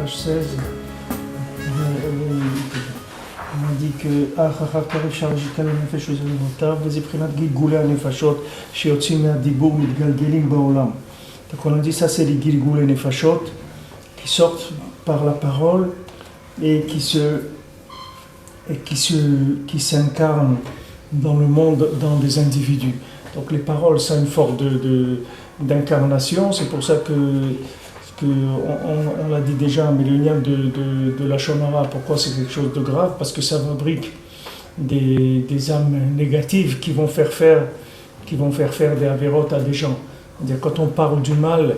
page 16, on a dit que donc on a dit ça, c'est les Gilgul Nefashot qui sortent par la parole et qui s'incarnent dans le monde, dans des individus. Donc les paroles, ça a une forme d'incarnation. C'est pour ça que on l'a dit déjà, mais le lien de la Shonara, pourquoi c'est quelque chose de grave? Parce que ça fabrique des âmes négatives qui vont faire faire des avérotes à des gens. C'est-à-dire, quand on parle du mal,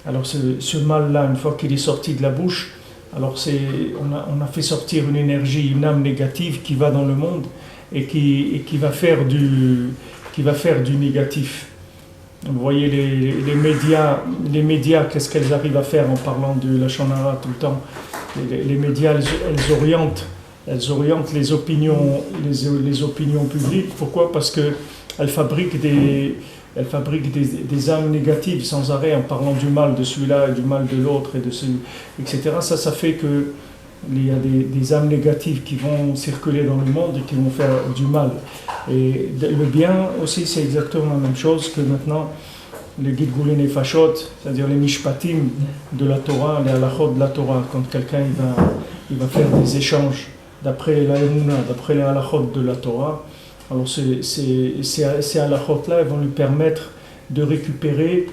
alors ce mal-là, une fois qu'il est sorti de la bouche, alors on a fait sortir une énergie, une âme négative qui va dans le monde et qui va faire du négatif. Vous voyez les médias, qu'est-ce qu'elles arrivent à faire en parlant de la Shonara tout le temps? Les médias, elles orientent les opinions publiques. Pourquoi? Parce qu'elles fabriquent des âmes négatives sans arrêt en parlant du mal de celui-là et du mal de l'autre, etc. Ça fait qu'il y a des âmes négatives qui vont circuler dans le monde et qui vont faire du mal. Et le bien aussi, c'est exactement la même chose que maintenant les Gilgul Nefashot, c'est-à-dire les Mishpatim de la Torah, les halachot de la Torah. Quand quelqu'un il va faire des échanges d'après la Emunah, d'après les halachot de la Torah, alors ces halachot-là, elles vont lui permettre de récupérer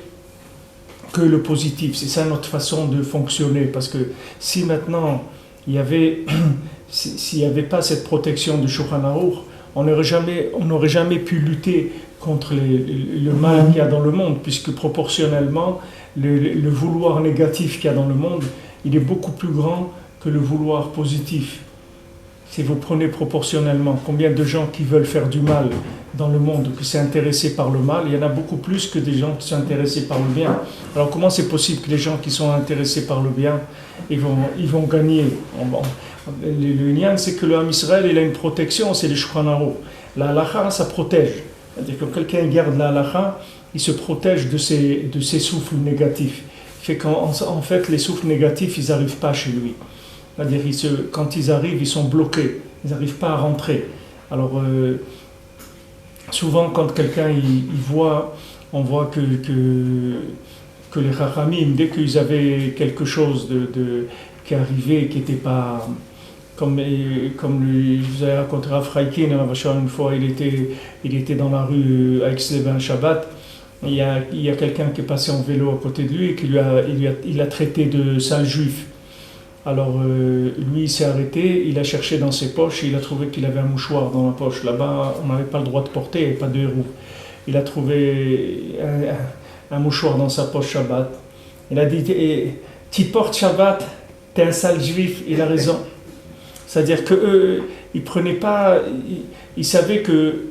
que le positif. C'est ça notre façon de fonctionner, parce que si maintenant s'il n'y avait pas cette protection du Shulchan Aruch, on n'aurait jamais pu lutter contre le mal qu'il y a dans le monde, puisque proportionnellement, le vouloir négatif qu'il y a dans le monde, il est beaucoup plus grand que le vouloir positif. Si vous prenez proportionnellement combien de gens qui veulent faire du mal dans le monde, qui sont intéressés par le mal, il y en a beaucoup plus que des gens qui sont intéressés par le bien. Alors comment c'est possible que les gens qui sont intéressés par le bien, ils vont gagner? Le lien, c'est que le Ham Israël, il a une protection, c'est les Shulchan Aruch. La halakha, ça protège. C'est-à-dire que quand quelqu'un garde la halakha, il se protège de ses souffles négatifs. Fait qu'en fait, les souffles négatifs, ils n'arrivent pas chez lui. C'est-à-dire quand ils arrivent, ils sont bloqués, ils n'arrivent pas à rentrer. Alors, souvent, quand quelqu'un on voit que les Chachamim, dès qu'ils avaient quelque chose qui arrivait, qui n'était pas... Comme je vous avais raconté à Fraikin, une fois, il était dans la rue à Aix-les-Bains Shabbat. Il y a quelqu'un qui est passé en vélo à côté de lui et qui il a traité de sale juif. Alors lui, il s'est arrêté, il a cherché dans ses poches, il a trouvé qu'il avait un mouchoir dans la poche. Là-bas, on n'avait pas le droit de porter, il n'y avait pas de héros. Il a trouvé un mouchoir dans sa poche Shabbat. Il a dit, tu portes Shabbat, t'es un sale juif. Il a raison. C'est-à-dire qu'eux, ils prenaient pas, ils savaient que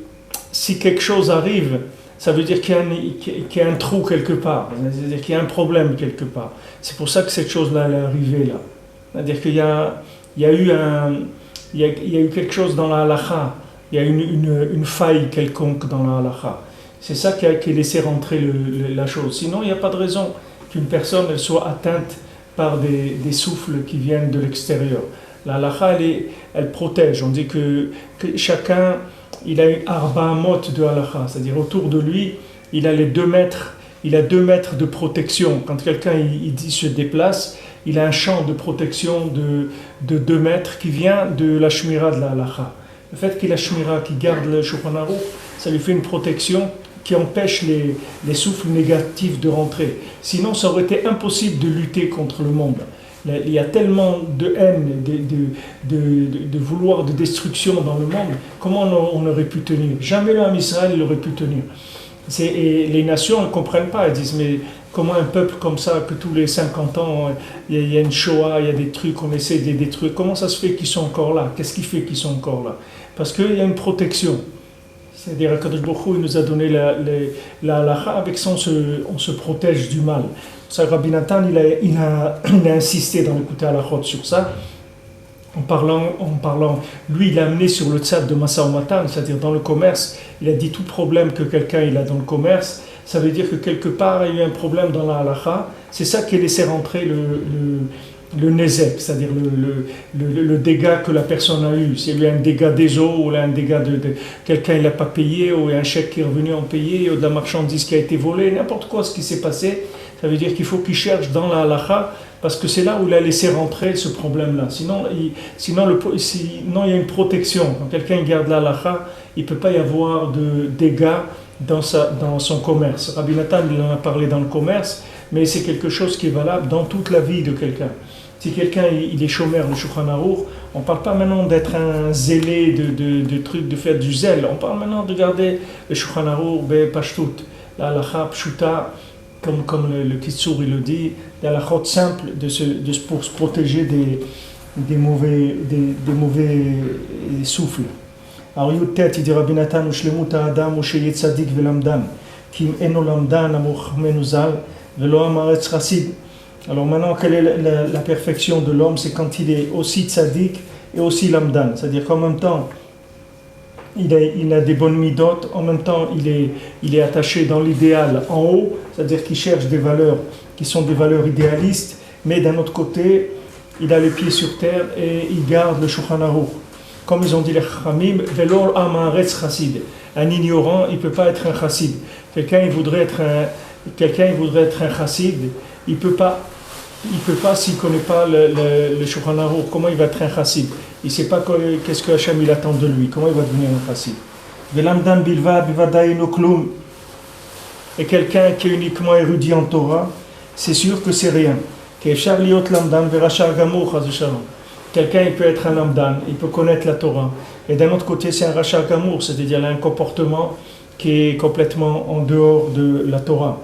si quelque chose arrive, ça veut dire qu'il y a un trou quelque part, c'est-à-dire qu'il y a un problème quelque part. C'est pour ça que cette chose-là, elle est arrivée là. C'est-à-dire qu'il y a eu quelque chose dans la halakha, il y a une faille quelconque dans la halakha. C'est ça qui a laissé rentrer la chose. Sinon, il n'y a pas de raison qu'une personne elle soit atteinte par des souffles qui viennent de l'extérieur. La halakha, elle protège. On dit que chacun, il a une arba mot de halakha, c'est-à-dire autour de lui, il a les 2 mètres, il a 2 mètres de protection. Quand quelqu'un il se déplace, il a un champ de protection de 2 mètres qui vient de la shmira de la halakha. Le fait qu'il a shmira, qui garde le Shulchan Aruch, ça lui fait une protection qui empêche les souffles négatifs de rentrer. Sinon, ça aurait été impossible de lutter contre le monde. Il y a tellement de haine, de vouloir de destruction dans le monde, comment on aurait pu tenir? Jamais le Ham Israël aurait pu tenir. Et les nations ne comprennent pas, elles disent, mais comment un peuple comme ça, que tous les 50 ans, il y a une Shoah, il y a des trucs, on essaie de les détruire, comment ça se fait qu'ils sont encore là? Qu'est-ce qui fait qu'ils sont encore là? Parce qu'il y a une protection. C'est-à-dire qu'Akadosh Baruch Hu, il nous a donné la halakha, avec ça on se protège du mal. Ça, Rabbi Nathan, il a insisté dans l'écouter halachot sur ça, en parlant, lui il a amené sur le tzad de Masa Matan, c'est-à-dire dans le commerce, il a dit tout problème que quelqu'un il a dans le commerce, ça veut dire que quelque part il y a eu un problème dans la halakha, c'est ça qui a laissé rentrer le nezek, c'est-à-dire le dégât que la personne a eu. S'il y a un dégât des eaux, ou un dégât de quelqu'un il n'a pas payé, ou un chèque qui est revenu en payé, ou de la marchandise qui a été volée, n'importe quoi ce qui s'est passé, ça veut dire qu'il faut qu'il cherche dans la halakha, parce que c'est là où il a laissé rentrer ce problème-là. Sinon, il y a une protection. Quand quelqu'un garde la halakha, il ne peut pas y avoir de dégâts dans son commerce. Rabbi Nathan il en a parlé dans le commerce, mais c'est quelque chose qui est valable dans toute la vie de quelqu'un. Si quelqu'un il est chômeur, le Shulchan Aruch, on ne parle pas maintenant d'être un zélé de trucs, de faire du zèle. On parle maintenant de garder le Shulchan Aruch, Pashtut, la halakha pshuta, comme le Kitsour il le dit, la halachot simple pour se protéger des mauvais souffles. Alors, Yutet, il dit Rabbi Nathan, Ushlemut Adam, Usheyet Tzadik Velamdan, Kim Eno Lamdan, Amoch Menuzal, Velo Amaretz Chassid. Alors maintenant, quelle est la perfection de l'homme? C'est quand il est aussi Tzadik et aussi Lamdan. C'est-à-dire qu'en même temps, il a des bonnes midotes, en même temps, il est attaché dans l'idéal en haut, c'est-à-dire qu'il cherche des valeurs qui sont des valeurs idéalistes, mais d'un autre côté, il a les pieds sur terre et il garde le Shulchan Aruch. Comme ils ont dit les Chachamim, Velo Amaretz Chassid. Un ignorant, il ne peut pas être un chassid. Quelqu'un, il voudrait être un chassid, il ne peut pas s'il ne connaît pas le Shulchan Aruch. Comment il va être un chassid? Il ne sait pas qu'est-ce que Hachem il attend de lui. Comment il va devenir un chassid? Velamdan bilva bivadaïno klum. Et quelqu'un qui est uniquement érudit en Torah, c'est sûr que c'est rien. Qu'efshar liot lamdan verachar gamur chas v'shalom. Quelqu'un il peut être un lamdan, il peut connaître la Torah. Et d'un autre côté, c'est un rachar gamour, c'est-à-dire il a un comportement qui est complètement en dehors de la Torah.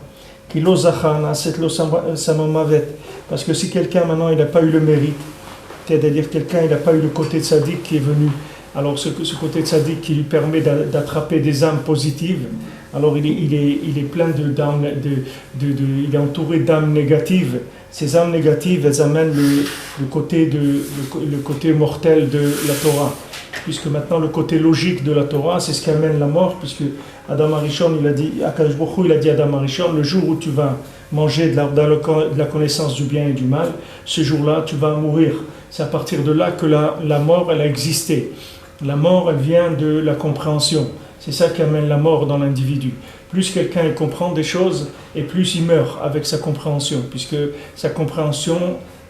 Parce que si quelqu'un maintenant il n'a pas eu le mérite, c'est-à-dire quelqu'un il n'a pas eu le côté tzaddik qui est venu, alors ce côté tzaddik qui lui permet d'attraper des âmes positives, alors il est plein d'âmes, il est entouré d'âmes négatives. Ces âmes négatives, elles amènent le côté mortel de la Torah. Puisque maintenant le côté logique de la Torah, c'est ce qui amène la mort, puisque Adam Arishon, Akadosh Baruch Hu, il a dit à Adam Arishon, le jour où tu vas manger de la connaissance du bien et du mal, ce jour-là, tu vas mourir. C'est à partir de là que la mort, elle a existé. La mort, elle vient de la compréhension. C'est ça qui amène la mort dans l'individu. Plus quelqu'un comprend des choses, et plus il meurt avec sa compréhension, puisque sa compréhension,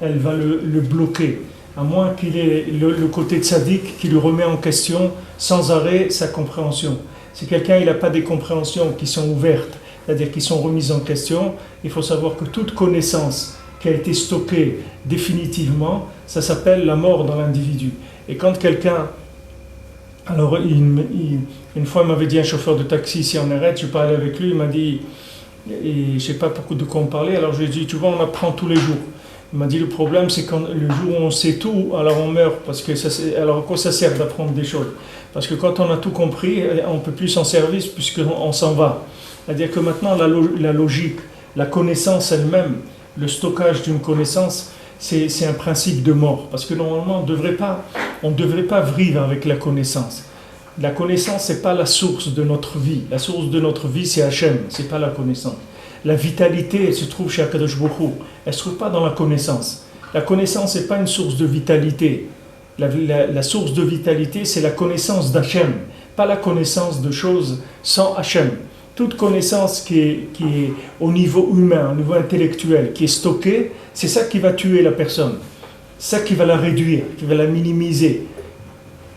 elle va le bloquer. À moins qu'il ait le côté tzaddik qui lui remet en question sans arrêt sa compréhension. Si quelqu'un n'a pas des compréhensions qui sont ouvertes, c'est-à-dire qui sont remises en question, il faut savoir que toute connaissance qui a été stockée définitivement, ça s'appelle la mort dans l'individu. Et quand quelqu'un... Alors, une fois, il m'avait dit un chauffeur de taxi ici en arrête, je parlais avec lui, il m'a dit, et je ne sais pas beaucoup de quoi on parlait, alors je lui ai dit, tu vois, on apprend tous les jours. Il m'a dit, le problème, c'est quand le jour où on sait tout, alors on meurt, parce que alors à quoi ça sert d'apprendre des choses? Parce que quand on a tout compris, on ne peut plus s'en servir puisqu'on s'en va. C'est-à-dire que maintenant, la logique, la connaissance elle-même, le stockage d'une connaissance, c'est un principe de mort. Parce que normalement, on ne devrait pas vivre avec la connaissance. La connaissance, ce n'est pas la source de notre vie. La source de notre vie, c'est Hachem, ce n'est pas la connaissance. La vitalité, elle se trouve chez Akadosh Baruch Hu. Elle ne se trouve pas dans la connaissance. La connaissance n'est pas une source de vitalité. La source de vitalité, c'est la connaissance d'Hachem, pas la connaissance de choses sans Hachem. Toute connaissance qui est au niveau humain, au niveau intellectuel, qui est stockée, c'est ça qui va tuer la personne. C'est ça qui va la réduire, qui va la minimiser.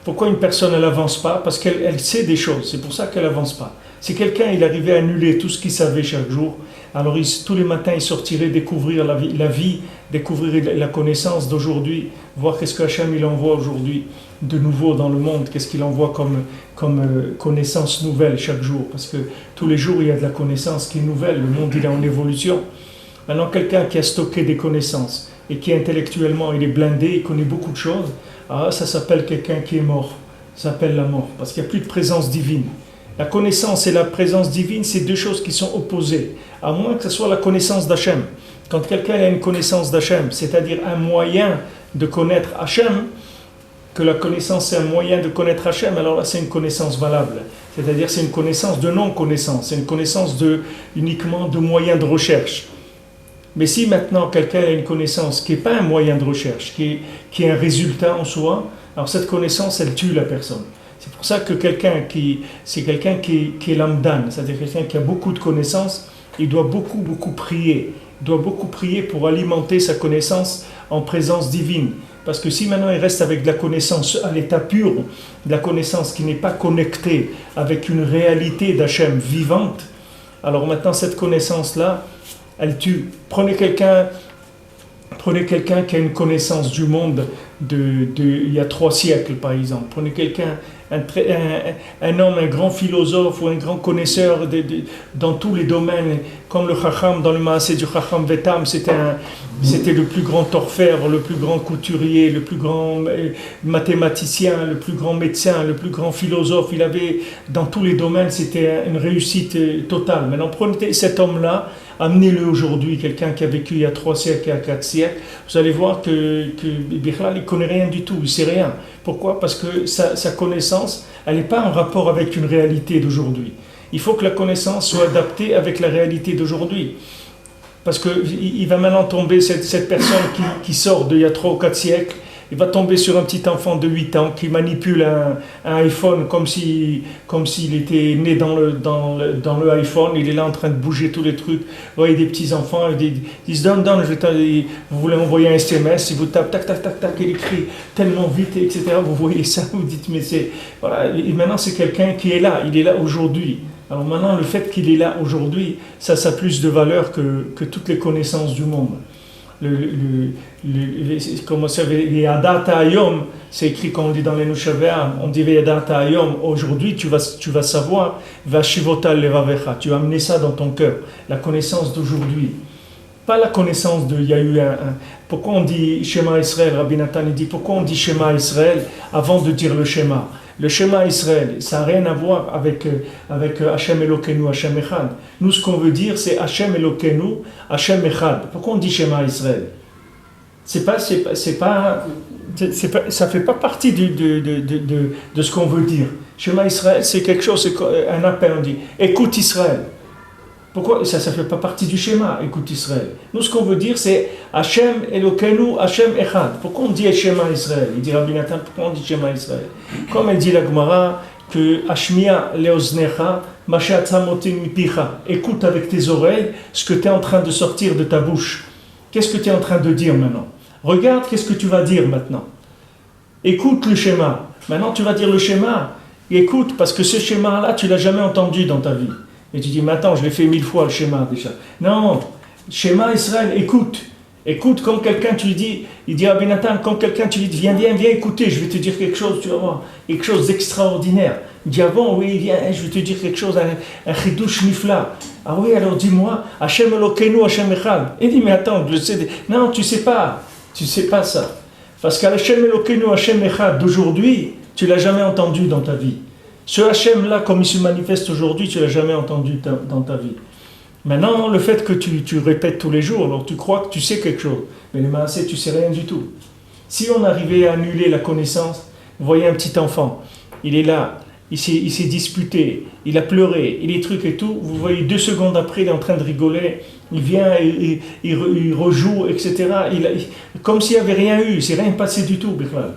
Pourquoi une personne elle n'avance pas? Parce qu'elle sait des choses, c'est pour ça qu'elle n'avance pas. Si quelqu'un il arrivait à annuler tout ce qu'il savait chaque jour, alors tous les matins il sortirait découvrir la vie, découvrir la connaissance d'aujourd'hui, voir qu'est-ce que Hachem il envoie aujourd'hui de nouveau dans le monde, qu'est-ce qu'il envoie comme connaissance nouvelle chaque jour, parce que tous les jours il y a de la connaissance qui est nouvelle, le monde il est en évolution. Maintenant quelqu'un qui a stocké des connaissances et qui intellectuellement il est blindé, il connaît beaucoup de choses, alors ça s'appelle quelqu'un qui est mort, ça s'appelle la mort, parce qu'il n'y a plus de présence divine. La connaissance et la présence divine, c'est deux choses qui sont opposées, à moins que ce soit la connaissance d'Hachem. Quand quelqu'un a une connaissance d'Hachem, c'est-à-dire un moyen de connaître Hachem, que la connaissance est un moyen de connaître Hachem, alors là c'est une connaissance valable. C'est-à-dire c'est une connaissance de non-connaissance, c'est une connaissance uniquement de moyens de recherche. Mais si maintenant quelqu'un a une connaissance qui n'est pas un moyen de recherche, qui est un résultat en soi, alors cette connaissance, elle tue la personne. C'est pour ça que c'est quelqu'un qui est l'amdan, c'est-à-dire quelqu'un qui a beaucoup de connaissances, il doit beaucoup prier. Il doit beaucoup prier pour alimenter sa connaissance en présence divine. Parce que si maintenant il reste avec de la connaissance à l'état pur, de la connaissance qui n'est pas connectée avec une réalité d'Hachem vivante, alors maintenant cette connaissance-là, elle tue. Prenez quelqu'un qui a une connaissance du monde il y a 3 siècles par exemple. Prenez quelqu'un, un homme, un grand philosophe ou un grand connaisseur dans tous les domaines, comme le Chacham, dans le Maaseh du Chacham Vetam, c'était le plus grand orfèvre, le plus grand couturier, le plus grand mathématicien, le plus grand médecin, le plus grand philosophe. Il avait, dans tous les domaines, c'était une réussite totale. Maintenant, prenez cet homme-là, amenez-le aujourd'hui, quelqu'un qui a vécu il y a 3 siècles, il y a 4 siècles, vous allez voir que Bichlal, il ne connaît rien du tout, il ne sait rien. Pourquoi ? Parce que sa connaissance, elle n'est pas en rapport avec une réalité d'aujourd'hui. Il faut que la connaissance soit adaptée avec la réalité d'aujourd'hui. Parce qu'il va maintenant tomber, cette personne qui sort d'il y a 3 ou 4 siècles, il va tomber sur un petit enfant de 8 ans qui manipule un iPhone comme s'il était né dans le iPhone. Il est là en train de bouger tous les trucs. Vous voyez des petits enfants, ils disent donne, vous voulez envoyer un SMS, si vous tapez tac tac tac tac, il écrit tellement vite, etc. Vous voyez ça, vous dites mais c'est voilà. Et maintenant c'est quelqu'un qui est là, il est là aujourd'hui. Alors maintenant le fait qu'il est là aujourd'hui, ça a plus de valeur que toutes les connaissances du monde. Comment ça veut dire, Yadata Ayom, c'est écrit quand on dit dans les Nushavea, on dit Yadata Ayom, aujourd'hui tu vas savoir, Vashivota Levavecha, tu vas amener ça dans ton cœur, la connaissance d'aujourd'hui. Pas la connaissance il y a eu pourquoi on dit Shema Israël, Rabbi Nathan il dit, pourquoi on dit Shema Israël avant de dire le Shema? Le Shema Israël, ça n'a rien à voir avec Hashem Elokeinu, Hashem Echad. Nous, ce qu'on veut dire, c'est Hashem Elokeinu, Hashem Echad. Pourquoi on dit Shema Israël? Ça fait pas partie de ce qu'on veut dire. Shema Israël, c'est quelque chose, c'est un appel, on dit écoute Israël. Pourquoi ça fait pas partie du schéma, écoute Israël. Nous, ce qu'on veut dire, c'est Hashem Elokeinu, Hashem Echad. Pourquoi on dit Shema Israël? Il dit Rabbi Nathan, pourquoi on dit Shema Israël? Comme elle dit la Gemara, que Ashmia leoznecha, mashatzamotin mipicha. Écoute avec tes oreilles ce que tu es en train de sortir de ta bouche. Qu'est-ce que tu es en train de dire maintenant? Regarde, qu'est-ce que tu vas dire maintenant? Écoute le schéma. Maintenant, tu vas dire le schéma. Écoute, parce que ce schéma-là, tu ne l'as jamais entendu dans ta vie. Et tu dis, mais attends, je l'ai fait 1000 fois le schéma déjà. Non, schéma Israël, écoute. Écoute, comme quelqu'un, tu lui dis, il dit à Ben Nathan, comme quelqu'un, tu lui dis, viens écouter, je vais te dire quelque chose, tu vas voir, quelque chose d'extraordinaire. Il dit, ah bon, oui, viens, je vais te dire quelque chose, un chidouche nifla. Ah oui, alors dis-moi, Hashem Elokeinu, Hashem Echad. Il dit, mais attends, je sais, non, tu sais pas ça. Parce qu'Hashem Elokeinu, Hashem Echad d'aujourd'hui, tu l'as jamais entendu dans ta vie. Ce Hachem-là, comme il se manifeste aujourd'hui, tu ne l'as jamais entendu dans ta vie. Maintenant, le fait que tu répètes tous les jours, alors tu crois que tu sais quelque chose. Mais le Maaseh, tu ne sais rien du tout. Si on arrivait à annuler la connaissance, vous voyez un petit enfant, il est là, il s'est disputé, il a pleuré, il est trucs et tout, vous voyez 2 secondes après, il est en train de rigoler, il vient, il rejoue, etc. Comme s'il n'y avait rien eu, il ne s'est rien passé du tout, Bichlal.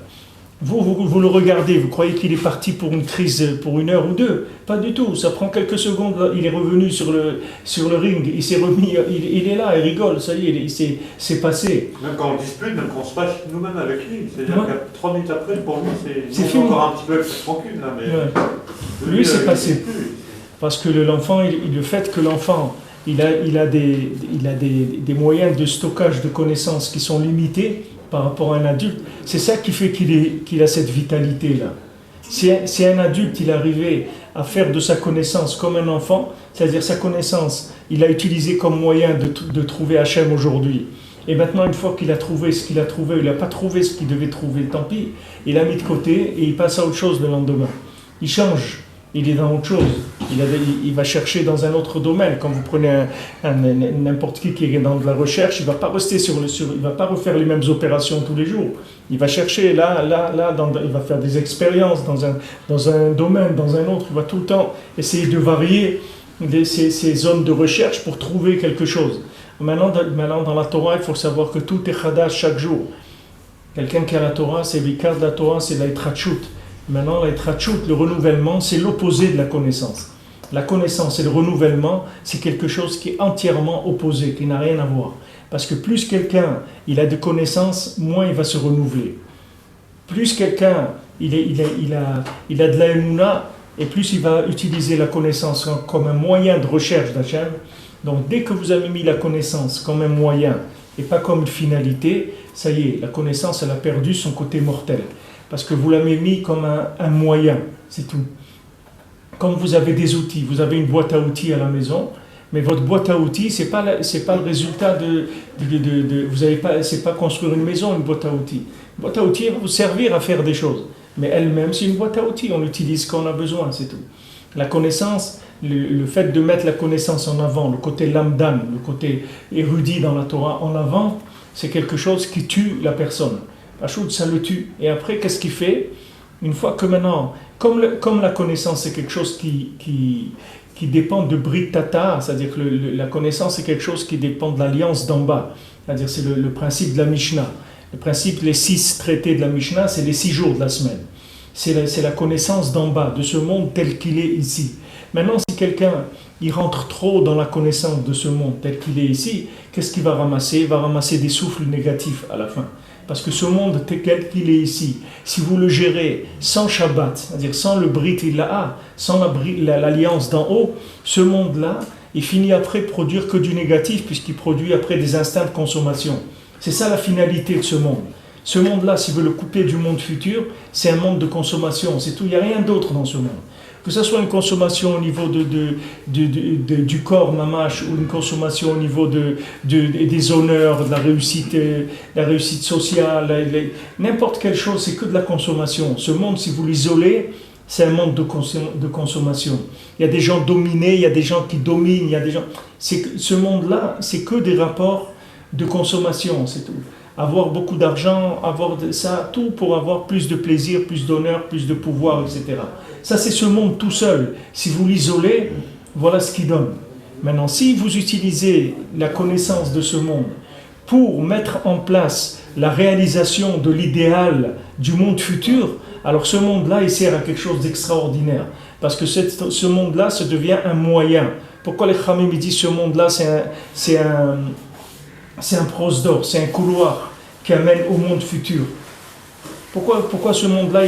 Vous le regardez, vous croyez qu'il est parti pour une crise pour 1 heure ou 2? Pas du tout, ça prend quelques secondes, il est revenu sur le ring, il s'est remis, il est là, il rigole, ça y est, c'est passé. Même quand on dispute, même quand on se fâche nous-mêmes avec lui, c'est-à-dire que 3 minutes après, pour lui, c'est fini. Encore un petit peu tranquille, là, mais... Lui, c'est passé. Parce que l'enfant, le fait que l'enfant, il a des moyens de stockage de connaissances qui sont limités, par rapport à un adulte, c'est ça qui fait qu'il a cette vitalité-là. Si un adulte, il arrivait à faire de sa connaissance comme un enfant, c'est-à-dire sa connaissance, il a utilisé comme moyen de trouver Hachem aujourd'hui. Et maintenant, une fois qu'il a trouvé ce qu'il a trouvé, il n'a pas trouvé ce qu'il devait trouver, tant pis, il a mis de côté et il passe à autre chose le lendemain. Il change, il est dans autre chose. Il va chercher dans un autre domaine. Quand vous prenez n'importe qui est dans de la recherche, il ne va pas rester il va pas refaire les mêmes opérations tous les jours. Il va chercher là, il va faire des expériences dans un domaine, dans un autre. Il va tout le temps essayer de varier ces zones de recherche pour trouver quelque chose. Maintenant, dans la Torah, il faut savoir que tout est chadash chaque jour. Quelqu'un qui a la Torah, c'est l'ikar de la Torah, c'est la itrachut. Maintenant, la itrachut, le renouvellement, c'est l'opposé de la connaissance. La connaissance et le renouvellement, c'est quelque chose qui est entièrement opposé, qui n'a rien à voir. Parce que plus quelqu'un il a de connaissances, moins il va se renouveler. Plus quelqu'un il a de la émouna, et plus il va utiliser la connaissance comme un moyen de recherche d'Hachem. Donc dès que vous avez mis la connaissance comme un moyen et pas comme une finalité, ça y est, la connaissance elle a perdu son côté mortel. Parce que vous l'avez mis comme un moyen, c'est tout. Comme vous avez des outils, vous avez une boîte à outils à la maison, mais votre boîte à outils, c'est pas le résultat c'est pas construire une maison, une boîte à outils. Une boîte à outils elle va vous servir à faire des choses, mais elle-même c'est une boîte à outils, on l'utilise quand on a besoin, c'est tout. La connaissance, le fait de mettre la connaissance en avant, le côté lamdan, le côté érudit dans la Torah en avant, c'est quelque chose qui tue la personne. Achoud, ça le tue. Et après, qu'est-ce qu'il fait? Une fois que maintenant, comme la connaissance c'est quelque chose qui dépend de Brit Tata, c'est-à-dire que la connaissance c'est quelque chose qui dépend de l'alliance d'en bas, c'est-à-dire c'est le principe de la Mishnah. Le principe, les 6 traités de la Mishnah, c'est les 6 jours de la semaine. C'est la connaissance d'en bas, de ce monde tel qu'il est ici. Maintenant, si quelqu'un il rentre trop dans la connaissance de ce monde tel qu'il est ici, qu'est-ce qu'il va ramasser? Il va ramasser des souffles négatifs à la fin. Parce que ce monde tel qu'il est ici, si vous le gérez sans Shabbat, c'est-à-dire sans le Brit Ilaha, sans l'alliance d'en haut, ce monde-là, il finit après produire que du négatif, puisqu'il produit après des instincts de consommation. C'est ça la finalité de ce monde. Ce monde-là, si vous le coupez du monde futur, c'est un monde de consommation, c'est tout, il n'y a rien d'autre dans ce monde. Que ce soit une consommation au niveau du corps mamash ou une consommation au niveau des honneurs, de la réussite sociale, n'importe quelle chose, c'est que de la consommation. Ce monde, si vous l'isolez, c'est un monde de consommation. Il y a des gens dominés, il y a des gens qui dominent, il y a des gens... Ce monde-là, c'est que des rapports de consommation, c'est tout. Avoir beaucoup d'argent, avoir ça, tout pour avoir plus de plaisir, plus d'honneur, plus de pouvoir, etc. Ça, c'est ce monde tout seul. Si vous l'isolez, voilà ce qu'il donne. Maintenant, si vous utilisez la connaissance de ce monde pour mettre en place la réalisation de l'idéal du monde futur, alors ce monde-là, il sert à quelque chose d'extraordinaire. Parce que ce monde-là, ça devient un moyen. Pourquoi les Khamim disent ce monde-là, c'est un prosdor, c'est un couloir qui amène au monde futur. Pourquoi ce monde-là,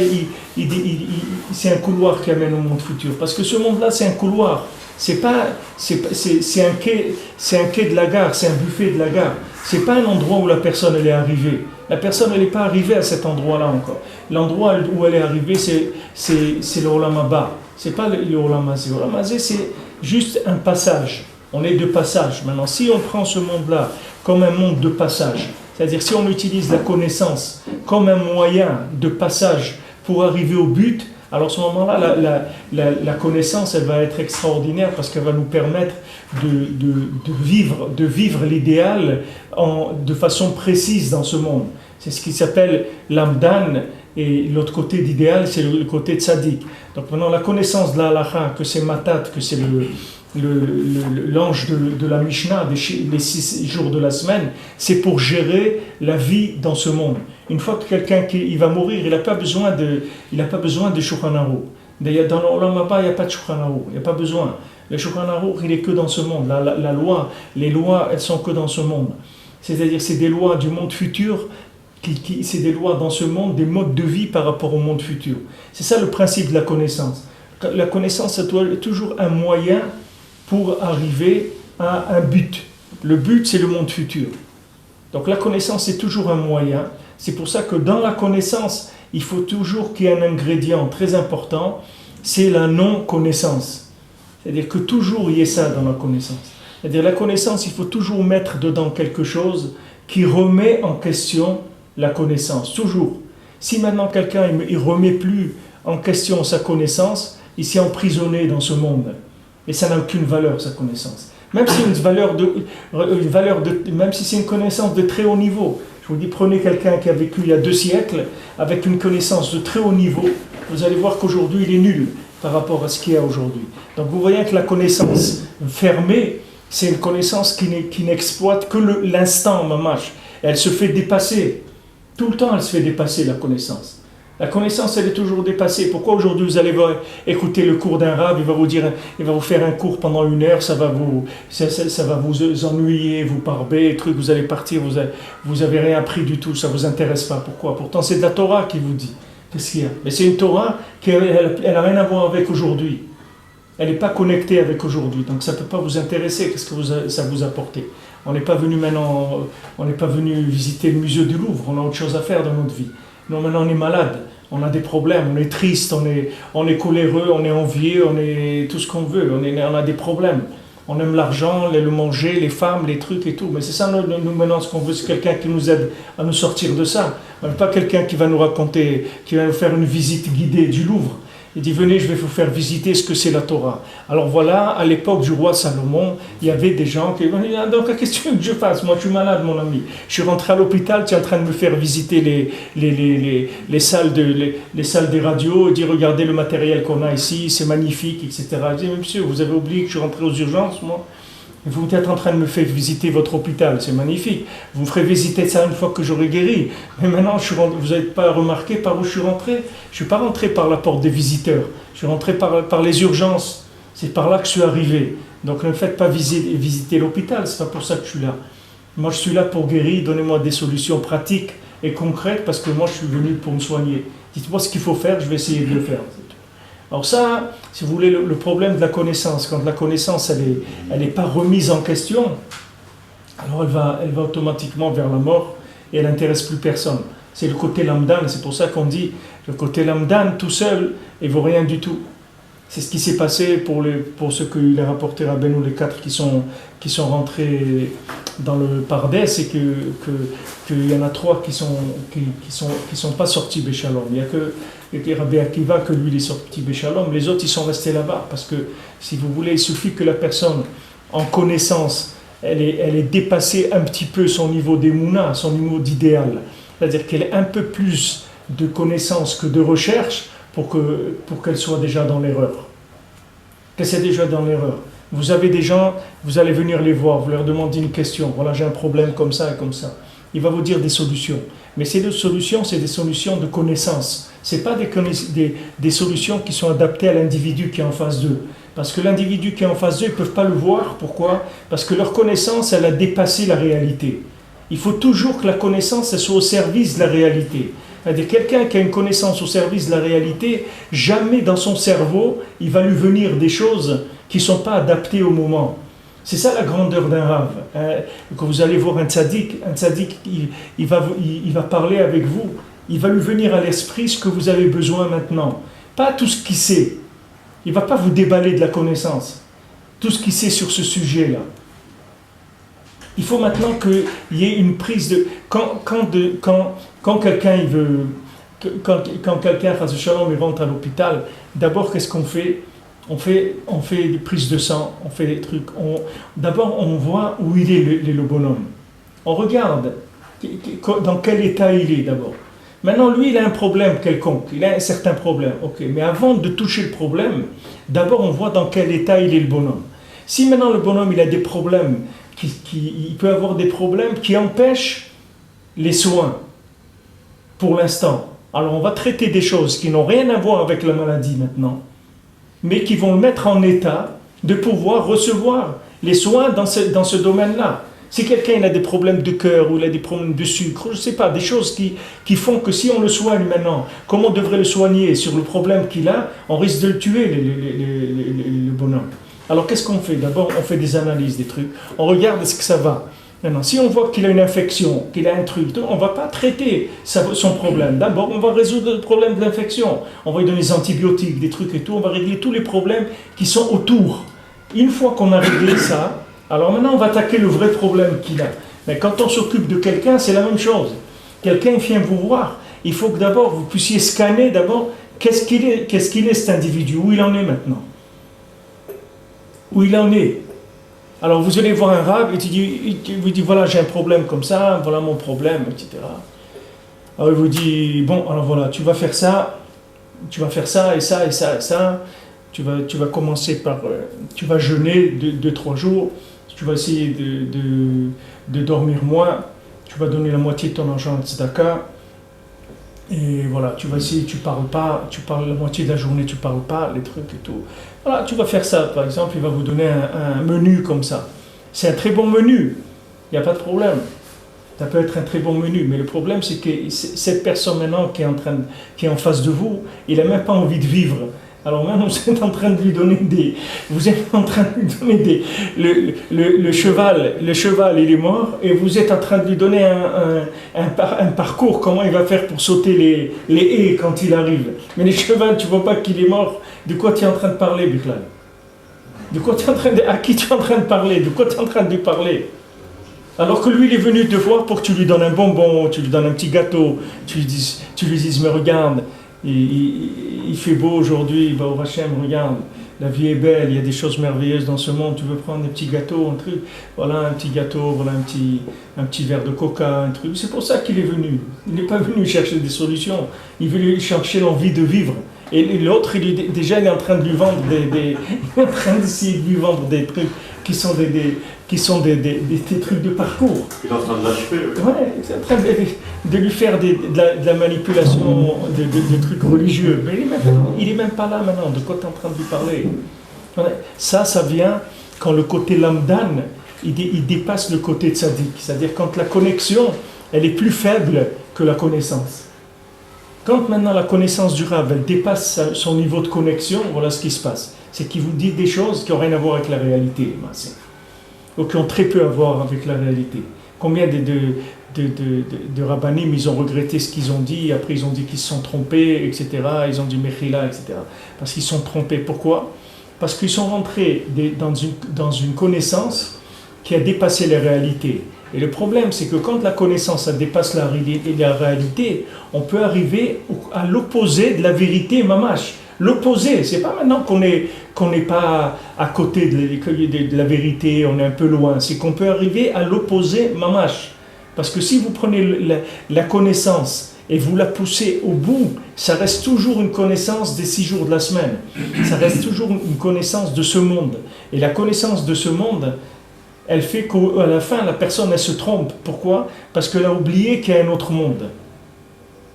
c'est un couloir qui amène au monde futur? Parce que ce monde-là, c'est un couloir. C'est un quai de la gare, c'est un buffet de la gare. C'est pas un endroit où la personne elle est arrivée. La personne elle n'est pas arrivée à cet endroit-là encore. L'endroit où elle est arrivée, c'est le Olam Haba. C'est pas le Olam Hazé. Le Olam Hazé, c'est juste un passage. On est de passage. Maintenant, si on prend ce monde-là comme un monde de passage, c'est-à-dire si on utilise la connaissance comme un moyen de passage pour arriver au but, alors à ce moment-là, la connaissance, elle va être extraordinaire parce qu'elle va nous permettre de vivre l'idéal de façon précise dans ce monde. C'est ce qui s'appelle l'amdan, et l'autre côté d'idéal, c'est le côté tzaddik. Donc maintenant, la connaissance de la halakha, que c'est matat, que c'est l'ange de la Mishnah, les 6 jours de la semaine, c'est pour gérer la vie dans ce monde. Une fois que quelqu'un il va mourir, il n'a pas besoin de Shulchan Aruch. D'ailleurs, dans l'Olam Haba, il n'y a pas de Shulchan Aruch, il n'y a pas besoin. Le Shulchan Aruch, il est que dans ce monde. La loi, les lois, elles sont que dans ce monde. C'est-à-dire, c'est des lois du monde futur, c'est des lois dans ce monde, des modes de vie par rapport au monde futur. C'est ça le principe de la connaissance. La connaissance, c'est toujours un moyen pour arriver à un but. Le but, c'est le monde futur. Donc la connaissance, c'est toujours un moyen. C'est pour ça que dans la connaissance, il faut toujours qu'il y ait un ingrédient très important, c'est la non-connaissance. C'est-à-dire que toujours il y ait ça dans la connaissance. C'est-à-dire la connaissance, il faut toujours mettre dedans quelque chose qui remet en question la connaissance. Toujours. Si maintenant quelqu'un ne remet plus en question sa connaissance, il s'est emprisonné dans ce monde. Et ça n'a aucune valeur, sa connaissance. Même si même si c'est une connaissance de très haut niveau. Je vous dis, prenez quelqu'un qui a vécu il y a 2 siècles, avec une connaissance de très haut niveau, vous allez voir qu'aujourd'hui il est nul par rapport à ce qu'il y a aujourd'hui. Donc vous voyez que la connaissance fermée, C'est une connaissance qui n'exploite que l'instant, mamash. Elle se fait dépasser. Tout le temps, elle se fait dépasser, la connaissance. La connaissance, elle est toujours dépassée. Pourquoi aujourd'hui vous allez écouter le cours d'un rab, il va vous faire un cours pendant 1 heure, ça va vous ennuyer, vous parber, truc, vous allez partir, vous avez rien appris du tout, ça vous intéresse pas. Pourquoi? Pourtant, c'est de la Torah qui vous dit. Qu'est-ce qu'il y a? Mais c'est une Torah qui elle a rien à voir avec aujourd'hui. Elle n'est pas connectée avec aujourd'hui, donc ça ne peut pas vous intéresser. Qu'est-ce que ça vous apporte? On n'est pas venu maintenant, on n'est pas venu visiter le musée du Louvre, on a autre chose à faire dans notre vie. Non, maintenant on est malade, on a des problèmes, on est triste, on est coléreux, on est envieux, on est tout ce qu'on veut, on a des problèmes. On aime l'argent, le manger, les femmes, les trucs et tout. Mais c'est ça, nous maintenant, ce qu'on veut, c'est quelqu'un qui nous aide à nous sortir de ça. Pas quelqu'un qui va nous raconter, qui va nous faire une visite guidée du Louvre. Il dit, venez, je vais vous faire visiter ce que c'est la Torah. Alors voilà, à l'époque du roi Salomon, il y avait des gens qui disaient, ah, donc qu'est-ce que tu veux que je fasse? Moi, je suis malade, mon ami. Je suis rentré à l'hôpital, tu es en train de me faire visiter les salles des radios, et dire, regardez le matériel qu'on a ici, c'est magnifique, etc. Je dis, monsieur, vous avez oublié que je suis rentré aux urgences, moi? Vous êtes en train de me faire visiter votre hôpital, c'est magnifique. Vous me ferez visiter ça une fois que j'aurai guéri. Mais maintenant, vous n'avez pas remarqué par où je suis rentré? Je ne suis pas rentré par la porte des visiteurs. Je suis rentré par les urgences. C'est par là que je suis arrivé. Donc ne me faites pas visiter l'hôpital, c'est pas pour ça que je suis là. Moi, je suis là pour guérir. Donnez-moi des solutions pratiques et concrètes parce que moi, je suis venu pour me soigner. Dites-moi ce qu'il faut faire, je vais essayer de le faire. Alors ça, si vous voulez, le problème de la connaissance, quand la connaissance elle est pas remise en question, alors elle va automatiquement vers la mort et elle n'intéresse plus personne. C'est le côté lamdan, c'est pour ça qu'on dit le côté lamdan tout seul, il ne vaut rien du tout. C'est ce qui s'est passé pour ceux qu'il a rapporté à Benou, les 4 qui sont rentrés dans le Pardès, c'est qu'il y en a 3 qui sont pas sortis Béchalom. Il n'y a que Rabbi Akiva que lui il est sorti Béchalom, les autres ils sont restés là-bas parce que si vous voulez, il suffit que la personne en connaissance elle est dépassée un petit peu son niveau d'émouna, son niveau d'idéal, c'est-à-dire qu'elle ait un peu plus de connaissance que de recherche pour qu'elle soit déjà dans l'erreur. Qu'elle soit déjà dans l'erreur. Vous avez des gens, vous allez venir les voir, vous leur demandez une question, voilà j'ai un problème comme ça et comme ça. Il va vous dire des solutions. Mais ces solutions, c'est des solutions de connaissance. Ce n'est pas des solutions qui sont adaptées à l'individu qui est en face d'eux. Parce que l'individu qui est en face d'eux, ils ne peuvent pas le voir. Pourquoi? Parce que leur connaissance, elle a dépassé la réalité. Il faut toujours que la connaissance elle soit au service de la réalité. C'est-à-dire quelqu'un qui a une connaissance au service de la réalité, jamais dans son cerveau, il va lui venir des choses qui ne sont pas adaptées au moment. C'est ça la grandeur d'un rave. Quand vous allez voir un tzaddik, il va parler avec vous. Il va lui venir à l'esprit ce que vous avez besoin maintenant. Pas tout ce qu'il sait. Il ne va pas vous déballer de la connaissance. Tout ce qu'il sait sur ce sujet-là. Il faut maintenant qu'il y ait une prise de... Quand quelqu'un il veut... Quand quelqu'un, Chas v'Shalom, il rentre à l'hôpital, d'abord, qu'est-ce qu'on fait? On fait des prises de sang, on fait des trucs. D'abord, on voit où il est le bonhomme. On regarde dans quel état il est d'abord. Maintenant, lui, il a un problème quelconque, il a un certain problème. Ok, mais avant de toucher le problème, d'abord, on voit dans quel état il est le bonhomme. Si maintenant le bonhomme, il a des problèmes, il peut avoir des problèmes qui empêchent les soins pour l'instant. Alors, on va traiter des choses qui n'ont rien à voir avec la maladie maintenant, mais qui vont le mettre en état de pouvoir recevoir les soins dans ce domaine-là. Si quelqu'un a des problèmes de cœur ou il a des problèmes de sucre, je ne sais pas, des choses qui font que si on le soigne maintenant, comme on devrait le soigner sur le problème qu'il a, on risque de le tuer, le bonhomme. Alors qu'est-ce qu'on fait? D'abord, on fait des analyses, des trucs, on regarde est-ce que ça va. Maintenant, si on voit qu'il a une infection, qu'il a un truc, on ne va pas traiter son problème. D'abord, on va résoudre le problème de l'infection. On va lui donner des antibiotiques, des trucs et tout, on va régler tous les problèmes qui sont autour. Une fois qu'on a réglé ça, alors maintenant, on va attaquer le vrai problème qu'il a. Mais quand on s'occupe de quelqu'un, c'est la même chose. Quelqu'un vient vous voir, il faut que d'abord, vous puissiez scanner d'abord qu'est-ce qu'il est cet individu, où il en est maintenant. Où il en est. Alors vous allez voir un rab, il vous dit voilà, j'ai un problème comme ça, voilà mon problème, etc. Alors il vous dit, bon, alors voilà, tu vas faire ça et ça et ça et ça. Tu vas commencer par, tu vas jeûner 2-3 jours. tu vas essayer de dormir moins, tu vas donner la moitié de ton argent à tzedaka, et voilà, tu vas essayer, tu parles pas, tu parles la moitié de la journée, tu parles pas, les trucs et tout. Voilà, tu vas faire ça, par exemple, il va vous donner un menu comme ça. C'est un très bon menu, il n'y a pas de problème. Ça peut être un très bon menu, mais le problème c'est que cette personne maintenant qui est en face de vous, il n'a même pas envie de vivre. Alors même vous êtes en train de lui donner vous êtes en train de lui donner le cheval il est mort et vous êtes en train de lui donner un parcours, comment il va faire pour sauter les haies quand il arrive. Mais le cheval, tu vois pas qu'il est mort. De quoi tu es en train de parler, Bichlal? À qui tu es en train de parler? De quoi tu es en train de lui parler? Alors que lui, il est venu te voir pour que tu lui donnes un bonbon, tu lui donnes un petit gâteau, tu lui dises, mais regarde, il fait beau aujourd'hui, au Hachem, regarde, la vie est belle, il y a des choses merveilleuses dans ce monde, tu veux prendre un petit gâteau, un truc, voilà un petit gâteau, voilà un petit verre de coca, un truc. C'est pour ça qu'il est venu. Il n'est pas venu chercher des solutions, il veut chercher l'envie de vivre. Et l'autre, il est en train de lui vendre il est en train d'essayer de lui vendre des trucs qui sont des trucs de parcours. Il est en train de l'achever. Ouais, il est en train de lui faire de la manipulation de trucs religieux. Mais il est même pas là maintenant. De quoi tu es en train de lui parler? Ouais, ça vient quand le côté lamdan, il dépasse le côté tzaddik. C'est-à-dire quand la connexion, elle est plus faible que la connaissance. Quand maintenant la connaissance du Rav, elle dépasse son niveau de connexion, voilà ce qui se passe. C'est qu'il vous dit des choses qui n'ont rien à voir avec la réalité, ou qui ont très peu à voir avec la réalité. Combien de rabbanim, ils ont regretté ce qu'ils ont dit, après ils ont dit qu'ils se sont trompés, etc. Ils ont dit mechila, etc. Parce qu'ils se sont trompés. Pourquoi? Parce qu'ils sont rentrés dans une connaissance qui a dépassé la réalité. Et le problème, c'est que quand la connaissance dépasse la réalité, on peut arriver à l'opposé de la vérité mamash. L'opposé, c'est pas maintenant qu'on n'est pas à côté de la vérité, on est un peu loin, c'est qu'on peut arriver à l'opposé mamash. Parce que si vous prenez la connaissance et vous la poussez au bout, ça reste toujours une connaissance des 6 jours de la semaine. Ça reste toujours une connaissance de ce monde. Et la connaissance de ce monde, elle fait qu'à la fin, la personne, elle se trompe. Pourquoi? Parce qu'elle a oublié qu'il y a un autre monde.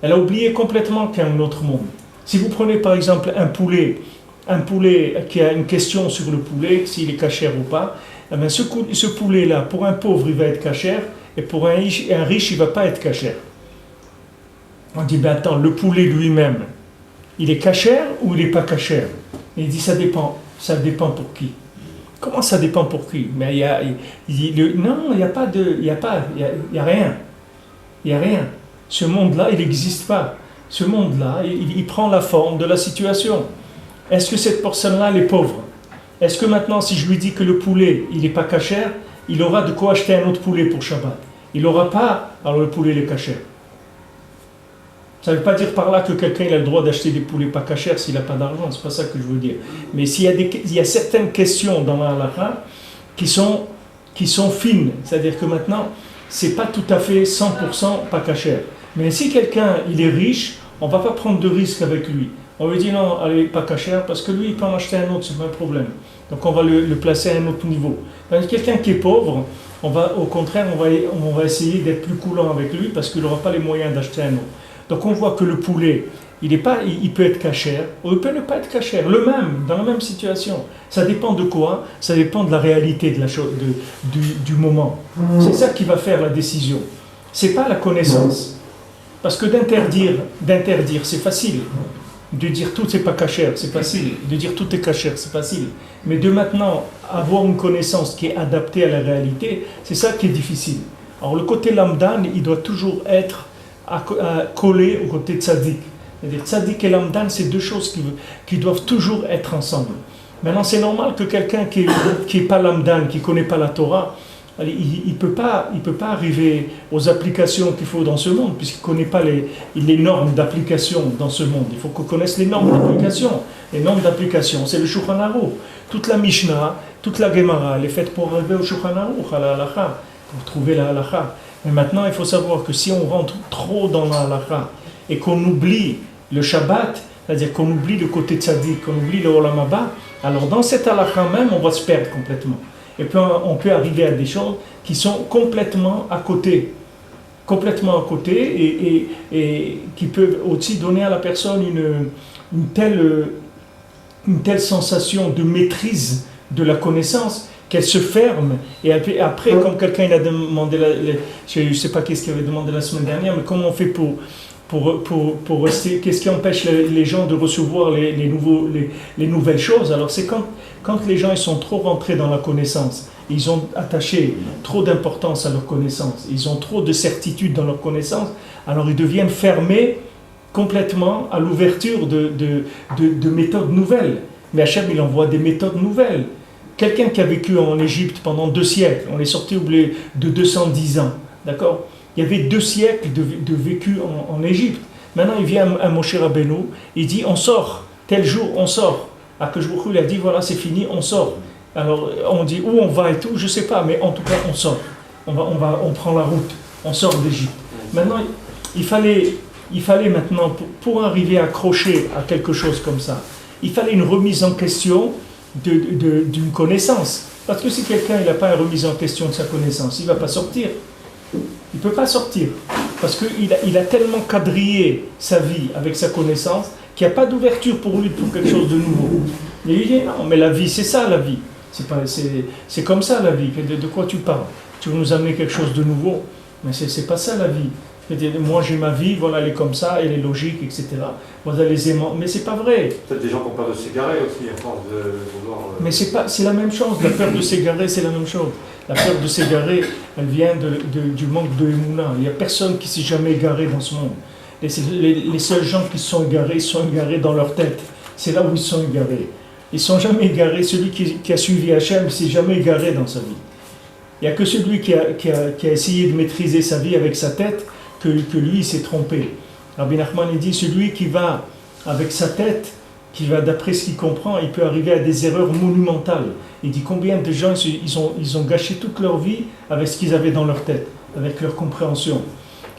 Elle a oublié complètement qu'il y a un autre monde. Si vous prenez par exemple un poulet qui a une question sur le poulet, s'il est cachère ou pas, eh bien ce poulet-là, pour un pauvre, il va être cachère, et pour un riche, il ne va pas être cachère. On dit, ben attends, le poulet lui-même, il est cachère ou il n'est pas cachère? Et il dit, ça dépend pour qui? Comment ça dépend pour qui? Mais non, il n'y a pas de... Il n'y a rien. Il n'y a rien. Ce monde-là, il n'existe pas. Ce monde-là, il prend la forme de la situation. Est-ce que cette personne-là, elle est pauvre? Est-ce que maintenant, si je lui dis que le poulet, il n'est pas cachère, il aura de quoi acheter un autre poulet pour Shabbat? Il n'aura pas, alors le poulet, il est cachère. Ça ne veut pas dire par là que quelqu'un il a le droit d'acheter des poulets pas cachers s'il n'a pas d'argent, c'est pas ça que je veux dire. Mais il y a certaines questions dans la halakha qui sont fines, c'est-à-dire que maintenant, c'est pas tout à fait 100% pas cachère. Mais si quelqu'un il est riche, on va pas prendre de risque avec lui. On lui dit non, allez, pas cachère, parce que lui il peut en acheter un autre, c'est pas un problème. Donc on va le placer à un autre niveau. Quelqu'un qui est pauvre, au contraire, on va essayer d'être plus coulant avec lui parce qu'il n'aura pas les moyens d'acheter un autre. Donc on voit que le poulet, il peut être cachère ou il peut ne pas être cachère, dans la même situation. Ça dépend de quoi? Ça dépend de la réalité de la chose, du moment. C'est ça qui va faire la décision. C'est pas la connaissance. Parce que d'interdire, c'est facile. De dire tout c'est pas cachère, c'est facile. De dire tout est cachère, c'est facile. Mais de maintenant avoir une connaissance qui est adaptée à la réalité, c'est ça qui est difficile. Alors le côté lamdan, il doit toujours être collé au côté tzaddik. C'est-à-dire tzaddik et lamdan, c'est deux choses qui doivent toujours être ensemble. Maintenant, c'est normal que quelqu'un qui est pas lamdan, qui connaît pas la Torah, il peut pas arriver aux applications qu'il faut dans ce monde, puisqu'il connaît pas les normes d'application dans ce monde. Il faut qu'on connaisse les normes d'application. Les normes d'application, c'est le Shulchan Aruch. Toute la Mishnah, toute la Gemara, elle est faite pour arriver au Shulchan Aruch, à la halakha, pour trouver la halakha. Mais maintenant, il faut savoir que si on rentre trop dans la halakha et qu'on oublie le Shabbat, c'est-à-dire qu'on oublie le côté tzaddik, qu'on oublie le Olam Haba, alors dans cette halakha même, on va se perdre complètement. Et puis on peut arriver à des choses qui sont complètement à côté. Complètement à côté et qui peuvent aussi donner à la personne une telle sensation de maîtrise de la connaissance qu'elle se ferme. Et après comme quelqu'un il a demandé, je ne sais pas qu'est-ce qu'il avait demandé la semaine dernière, mais comment on fait pour rester, qu'est-ce qui empêche les gens de recevoir les nouvelles choses? Alors c'est quand les gens ils sont trop rentrés dans la connaissance, ils ont attaché trop d'importance à leur connaissance, ils ont trop de certitude dans leur connaissance, alors ils deviennent fermés complètement à l'ouverture de méthodes nouvelles. Mais Hachem il envoie des méthodes nouvelles. Quelqu'un qui a vécu en Égypte pendant 2 siècles, on est sorti de 210 ans, d'accord? Il y avait 2 siècles de vécu en Égypte. Maintenant, il vient à Moshe Rabbeinu, il dit on sort, tel jour on sort. Akadosh Baruch Hu, il a dit voilà, c'est fini, on sort. Alors, on dit où on va et tout, je ne sais pas, mais en tout cas, on sort. On prend la route, on sort d'Égypte. Maintenant, il fallait maintenant, pour arriver à accrocher à quelque chose comme ça, il fallait une remise en question d'une connaissance. Parce que si quelqu'un n'a pas une remise en question de sa connaissance, il ne va pas sortir. Il ne peut pas sortir. Parce qu'il a tellement quadrillé sa vie avec sa connaissance qu'il n'y a pas d'ouverture pour lui pour quelque chose de nouveau. Et il dit non, mais la vie, c'est ça la vie. C'est comme ça la vie. De quoi tu parles? Tu veux nous amener quelque chose de nouveau? Mais c'est pas ça la vie. Moi j'ai ma vie, voilà, elle est comme ça, elle est logique, etc. Voilà les aimants. Mais c'est pas vrai. Peut-être des gens qui ont peur de s'égarer aussi, à force de vouloir. Mais c'est la même chose. La peur de s'égarer, c'est la même chose. La peur de s'égarer, elle vient du manque de Emouna. Il n'y a personne qui s'est jamais égaré dans ce monde. Les seuls gens qui se sont égarés dans leur tête. C'est là où ils sont égarés. Ils ne sont jamais égarés. Celui qui a suivi Hachem ne s'est jamais égaré dans sa vie. Il n'y a que celui qui a essayé de maîtriser sa vie avec sa tête que lui s'est trompé. Rabbi Nachman dit celui qui va avec sa tête, qui va d'après ce qu'il comprend, il peut arriver à des erreurs monumentales. Il dit combien de gens ils ont gâché toute leur vie avec ce qu'ils avaient dans leur tête, avec leur compréhension.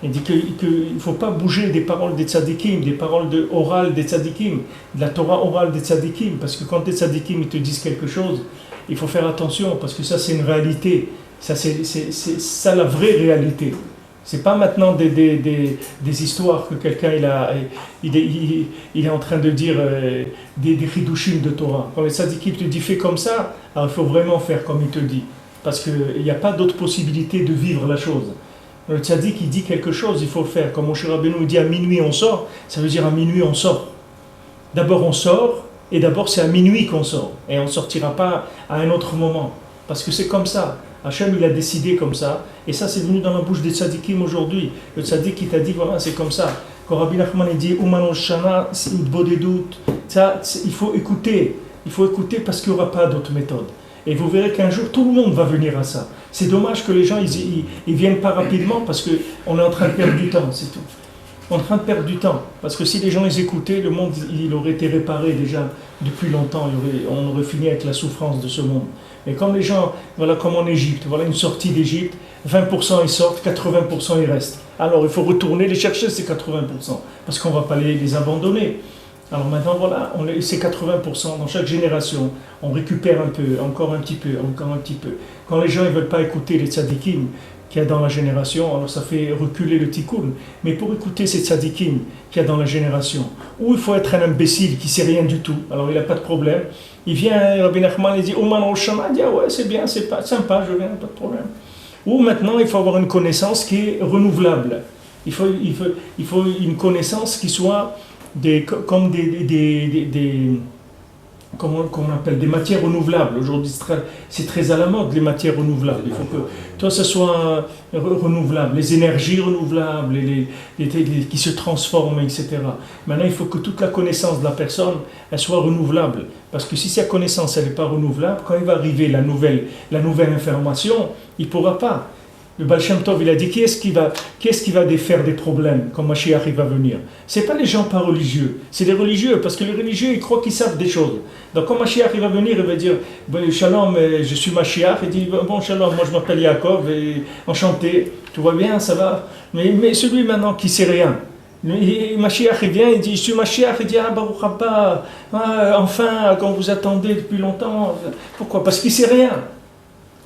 Il dit qu'il ne faut pas bouger des paroles des tzadikim, des paroles orales des tzadikim, de la Torah orale des tzadikim, parce que quand les tzadikim ils te disent quelque chose, il faut faire attention, parce que ça c'est une réalité, ça c'est ça la vraie réalité. C'est pas maintenant des histoires que quelqu'un il est en train de dire des chidushim de Torah. Quand les tzadikim te disent fais comme ça, alors il faut vraiment faire comme il te dit, parce qu'il n'y a pas d'autre possibilité de vivre la chose. Le tzaddik il dit quelque chose, il faut le faire. Comme Moshe Rabbeinu dit à minuit on sort, ça veut dire à minuit on sort. D'abord on sort, et d'abord c'est à minuit qu'on sort. Et on ne sortira pas à un autre moment. Parce que c'est comme ça. Hachem il a décidé comme ça. Et ça c'est venu dans la bouche des tzaddikim aujourd'hui. Le tzaddik qui t'a dit voilà c'est comme ça. Quand Rabbi Nachman dit Uman Shana, ça il faut écouter. Il faut écouter parce qu'il n'y aura pas d'autre méthode. Et vous verrez qu'un jour tout le monde va venir à ça. C'est dommage que les gens ils viennent pas rapidement parce qu'on est en train de perdre du temps, c'est tout. On est en train de perdre du temps. Parce que si les gens les écoutaient, le monde il aurait été réparé déjà depuis longtemps. On aurait fini avec la souffrance de ce monde. Mais comme les gens, voilà comme en Égypte, voilà une sortie d'Égypte, 20% ils sortent, 80% ils restent. Alors il faut retourner les chercher ces 80%, parce qu'on ne va pas les abandonner. Alors maintenant voilà, c'est 80% dans chaque génération, on récupère un peu, encore un petit peu, encore un petit peu. Quand les gens ne veulent pas écouter les tzadikim qu'il y a dans la génération, alors ça fait reculer le tikkun. Mais pour écouter ces tzadikim qu'il y a dans la génération, où il faut être un imbécile qui ne sait rien du tout, alors il n'a pas de problème. Il vient, Rabbi Nachman, il dit « Oman Roshama », il dit « Ah ouais, c'est bien, c'est pas sympa, je viens, pas de problème ». Ou maintenant, il faut avoir une connaissance qui est renouvelable. Il faut une connaissance qui soit comme comment on appelle, des matières renouvelables. Aujourd'hui, c'est très à la mode, les matières renouvelables. Il faut que tout ça soit renouvelable, les énergies renouvelables, qui se transforment, etc. Maintenant, il faut que toute la connaissance de la personne, elle soit renouvelable. Parce que si sa connaissance, elle n'est pas renouvelable, quand il va arriver la nouvelle information, il ne pourra pas. Le Baal Shem Tov, il a dit, qui est-ce qui va défaire des problèmes quand Mashiach va venir? Ce n'est pas les gens pas religieux, c'est les religieux, parce que les religieux, ils croient qu'ils savent des choses. Donc quand Mashiach va venir, il va dire, Shalom, je suis Mashiach, il dit, bon Shalom, moi je m'appelle Yaakov, et enchanté, tout va bien, ça va. Mais celui maintenant qui ne sait rien, Mashiach il vient, il dit, je suis Mashiach, il dit, ah Baruch Haba, enfin, quand vous attendez depuis longtemps, pourquoi? Parce qu'il ne sait rien.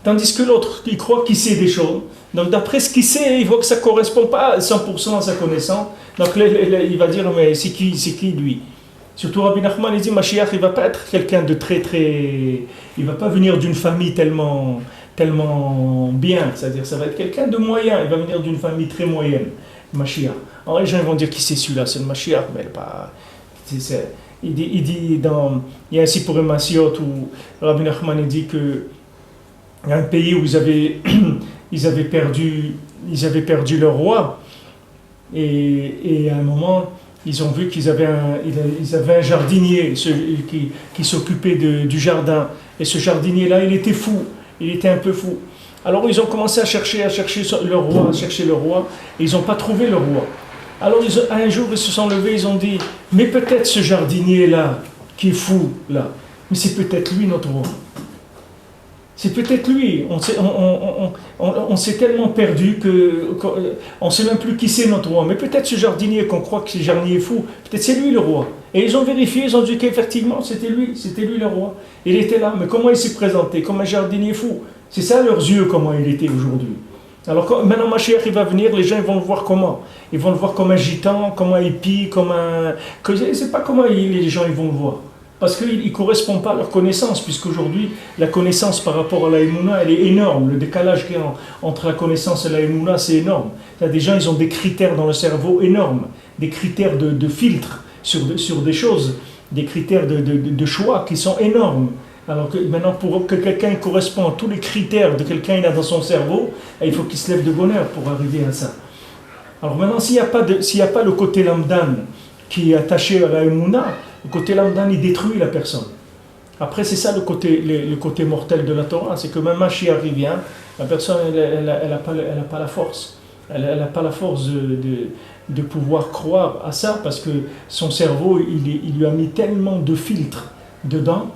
Tandis que l'autre, il croit qu'il sait des choses. Donc d'après ce qu'il sait, il voit que ça ne correspond pas à 100% à sa connaissance. Donc il va dire, mais c'est qui lui? Surtout Rabbi Nachman, il dit, Mashiach, il ne va pas être quelqu'un de très... Il ne va pas venir d'une famille tellement bien. C'est-à-dire, ça va être quelqu'un de moyen. Il va venir d'une famille très moyenne, Mashiach. Alors les gens vont dire, qui c'est celui-là? C'est le Mashiach, mais pas... Il dit il y a un Sipurim Masiot où Rabbi Nachman il dit que il y a un pays où ils avaient perdu leur roi et à un moment ils ont vu qu'ils avaient un jardinier qui s'occupait du jardin et ce jardinier là il était fou, il était un peu fou. Alors ils ont commencé à chercher le roi et ils n'ont pas trouvé le roi. Alors un jour ils se sont levés, ils ont dit mais peut-être ce jardinier là qui est fou là, mais c'est peut-être lui notre roi. C'est peut-être lui. On s'est tellement perdu qu'on ne sait même plus qui c'est notre roi. Mais peut-être ce jardinier qu'on croit que ce jardinier est fou, peut-être c'est lui le roi. Et ils ont vérifié, ils ont dit qu'effectivement c'était lui le roi. Il était là. Mais comment il s'est présenté? Comme un jardinier fou. C'est ça leurs yeux, comment il était aujourd'hui. Alors maintenant Mashiach il va venir, les gens ils vont le voir comment? Ils vont le voir comme un gitan, comme un hippie, comme un... Je ne sais pas comment les gens ils vont le voir. Parce qu'il ne correspond pas à leur connaissance, puisqu'aujourd'hui, la connaissance par rapport à la Emouna, elle est énorme. Le décalage qu'il y a entre la connaissance et la Emouna, c'est énorme. Il y a des gens, ils ont des critères dans le cerveau énormes, des critères de filtre sur des choses, des critères de choix qui sont énormes. Alors que maintenant, pour que quelqu'un corresponde à tous les critères de quelqu'un qu'il a dans son cerveau, il faut qu'il se lève de bonne heure pour arriver à ça. Alors maintenant, s'il n'y a pas le côté lamdan qui est attaché à la Emouna, le côté lamdan, il détruit la personne. Après, c'est ça le côté mortel de la Torah, c'est que même Mashiach vient, la personne, elle n'a pas la force. Elle n'a pas la force de pouvoir croire à ça, parce que son cerveau, il lui a mis tellement de filtres dedans,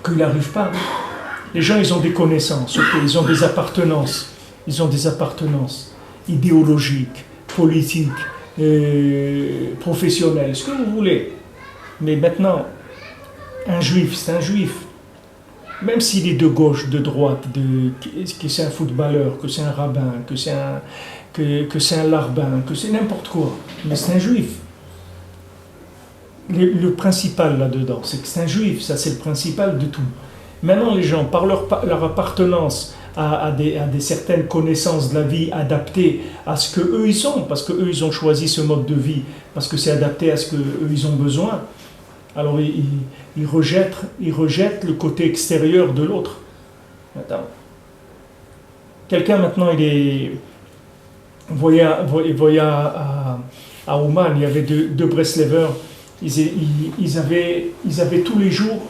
qu'il n'arrive pas. Les gens, ils ont des connaissances, ils ont des appartenances. Ils ont des appartenances idéologiques, politiques, professionnelles, ce que vous voulez. Mais maintenant, un juif, c'est un juif. Même s'il est de gauche, de droite, que c'est un footballeur, que c'est un rabbin, que c'est un larbin, que c'est n'importe quoi. Mais c'est un juif. Le principal là-dedans, c'est que c'est un juif. Ça, c'est le principal de tout. Maintenant, les gens, par leur appartenance à des certaines connaissances de la vie adaptées à ce qu'eux ils sont, parce qu'eux ils ont choisi ce mode de vie, parce que c'est adapté à ce qu'eux ils ont besoin, alors ils rejettent le côté extérieur de l'autre. Attends. Quelqu'un maintenant, il voyait à Ouman, il y avait deux Breslevers, ils avaient tous les jours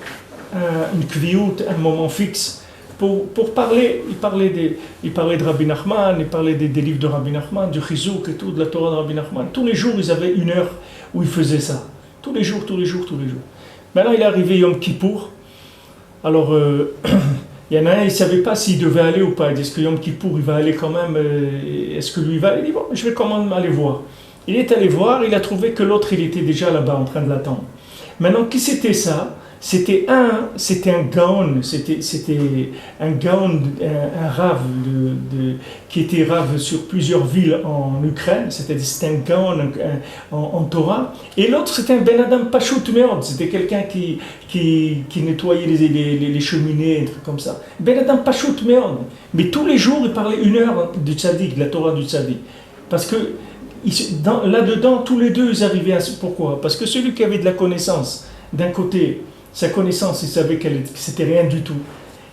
une kviout, un moment fixe, pour parler. Ils parlaient de Rabbi Nachman, ils parlaient des livres de Rabbi Nachman, du Chizouk et tout, de la Torah de Rabbi Nachman. Tous les jours, ils avaient une heure où ils faisaient ça. Tous les jours. Maintenant, il est arrivé Yom Kippour. Alors, il y en a un, il ne savait pas s'il devait aller ou pas. Il dit, est-ce que Yom Kippour, il va aller quand même? Est-ce que lui, il va aller? Il dit, bon, je vais quand même aller voir. Il est allé voir, il a trouvé que l'autre, il était déjà là-bas en train de l'attendre. Maintenant, qui c'était ça? C'était un gaon, un rave qui était rave sur plusieurs villes en Ukraine, c'est-à-dire c'était un gaon en Torah, et l'autre c'était un Ben Adam Pachout Meod, c'était quelqu'un qui nettoyait les cheminées, et trucs comme ça. Ben Adam Pachout Meod, mais tous les jours il parlait une heure du tzaddik, de la Torah du tzaddik, parce que là-dedans tous les deux ils arrivaient à... Pourquoi? Parce que celui qui avait de la connaissance, d'un côté, sa connaissance, il savait que c'était rien du tout.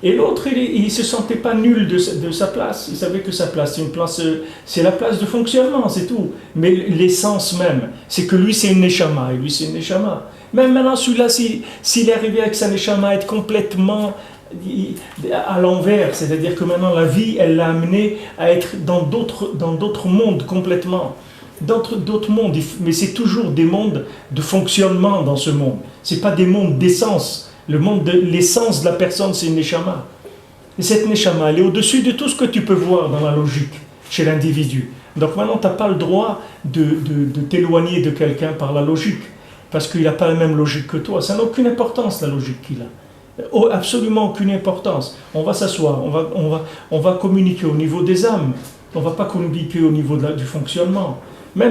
Et l'autre, il ne se sentait pas nul de sa place. Il savait que sa place, c'est la place de fonctionnement, c'est tout. Mais l'essence même, c'est que lui, c'est une neshama, et lui, c'est une neshama. Même maintenant, celui-là, s'il est arrivé avec sa neshama à être complètement à l'envers, c'est-à-dire que maintenant, la vie, elle l'a amené à être dans d'autres mondes complètement. D'autres mondes, mais c'est toujours des mondes de fonctionnement dans ce monde. Ce n'est pas des mondes d'essence. Le monde de l'essence de la personne, c'est une neshama. Et cette neshama, elle est au-dessus de tout ce que tu peux voir dans la logique chez l'individu. Donc maintenant, tu n'as pas le droit de t'éloigner de quelqu'un par la logique, parce qu'il n'a pas la même logique que toi. Ça n'a aucune importance, la logique qu'il a. Oh, absolument aucune importance. On va s'asseoir, on va communiquer au niveau des âmes. On ne va pas communiquer au niveau du fonctionnement. Même